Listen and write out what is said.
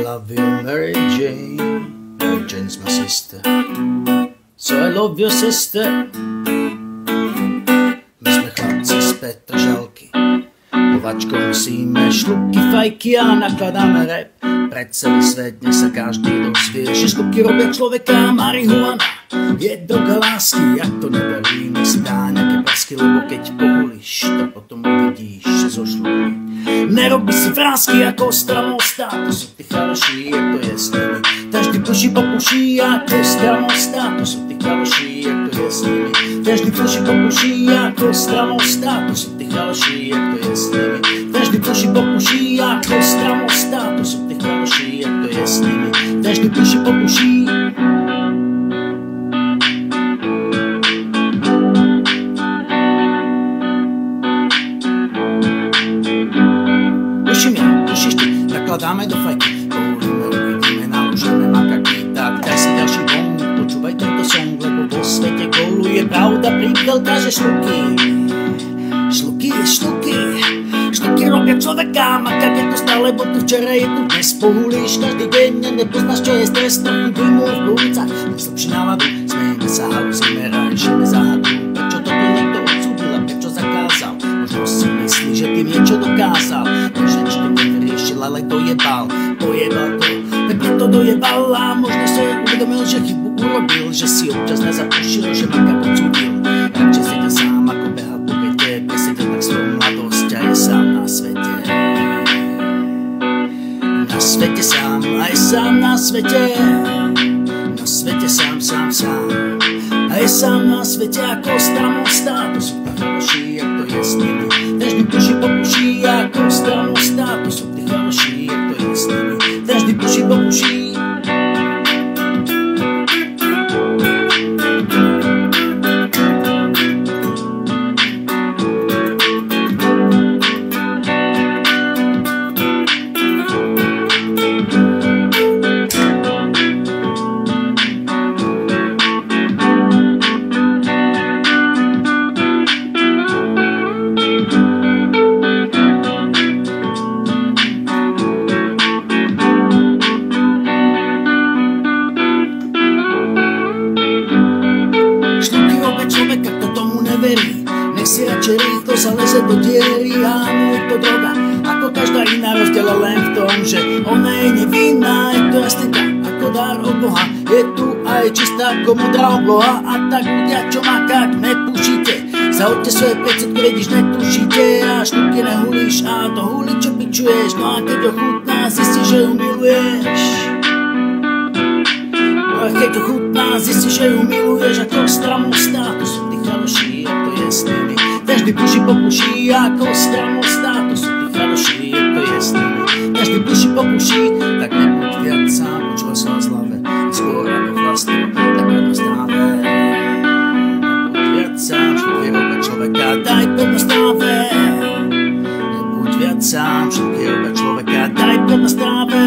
love you, Mary Jane. Mary Jane's my sister, so I love your sister. My sme chlapci z Petržalky, povačkou nosíme šlupky, fajky a nakladáme rap. Pre celý svet dnes sa každý dozvie, že šlupky robia človeka. Marihuana je droga lásky, jak to neverí, nech si dá nejaké prasky, lebo keď pohulíš, to potom uvidíš, že zo šlupky nerobí si vrásky ako stramostá. To sú tí chaloši, jak to je s nimi, každý pluší popuší ako stramostá. To sú tí chaloši, jak to je s nimi, každý pluší popuší ako stramostá. To sú tí chaloši, jak to je s nimi, každý pluší popuší ako stramostá. To sú tí chaloši, jak to je s nimi, každý pluší popuší. Tušíš ty, nakladáme do fajky, povolíme, uvidíme, naložíme makaky. Tak daj si ďalší bong, počúvaj tento song, lebo vo svete koluje pravda, prítel kaže šluky. Šluky robia človeka, maka keď to stále, bo tu včera je tu dnes. Pohulíš každý deň a nepoznáš, čo je stres, trochu dýmu v ulicách, neslepší náladu, smejeme sa, haluzíme, rajšíme záhadu. Prečo toto niekto odsúdil a prečo zakázal? Možno si myslí, že tým niečo dokázal, takže ešte neveríš, ale dojebal to, tak mne to dojebal a možno sa uvedomil, že chybu urobil, že si občas nezapušil, že maka odsúdil. Radšej si ťa sám ako behal po viete, presedel tak svojou mladosť a je sám na svete. Na svete sám a je sám na svete. Na svete sám a je sám na svete ako stramostá. To sú tí chaloši, jak to je s nimi, každý pluší popuší ako stramostá. To sú tí chaloši, jak to je s nimi, každý pluší popuší. Nech si radšej rýchlo zaleze do diery, áno, je to droga, ako každá iná, rozdiel len v tom, že ona je nevinná, je to jasnenka, ako dar od Boha, je tu aj čistá ako modrá obloha. A tak ľudia, čo makať netušíte, zahoďte svoje predsudky, vedíš, netušíte a štuky nehulíš a to hulí, čo pičuješ, no a keď ho chutná, zistíš, že ju miluješ. A keď ho chutná, zistíš, že ju miluješ ako stramostá. To sú tí chaloši, jak to je s nimi, každý pluší popuší ako stramostá. To sú tí chaloši, jak to je s nimi, každý pluší popuší. Tak nebuď viac sám, počúvaj sa z hlave, skôr ako chlastu, tak prednosť stráve. Nebuď viac sám, štuky robia človeka, daj prednosť stráve. Nebuď viac sám, štuky robia človeka, daj prednosť stráve.